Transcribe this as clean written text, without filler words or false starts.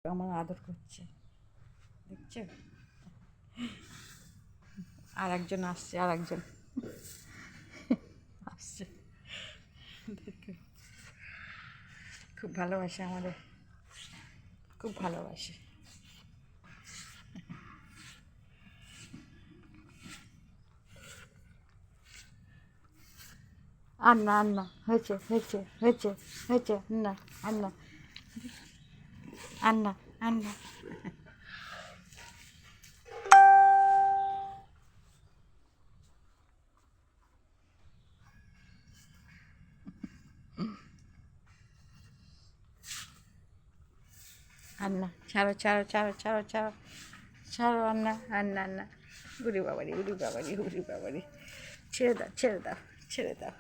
আমার আদর করছে, দেখছো? আর একজন আসছে, আর একজন আসছে, দেখো। খুব ভালোবাসে আমাদের, খুব ভালোবাসে। আন্না আন্না হয়েছে হয়েছে হয়েছে হয়েছে, আন্না আন্না আন্না আন্না। আন্না ছাড়ো ছাড়ো ছাড়ো ছাড়ো ছাড়ো ছাড়ো, আন্না আন্না আন্না। উড়ি বাবারি উড়ি বাবারি উড়ি বাবারি, ছেড়ে দাও ছেড়ে দাও ছেড়ে দাও।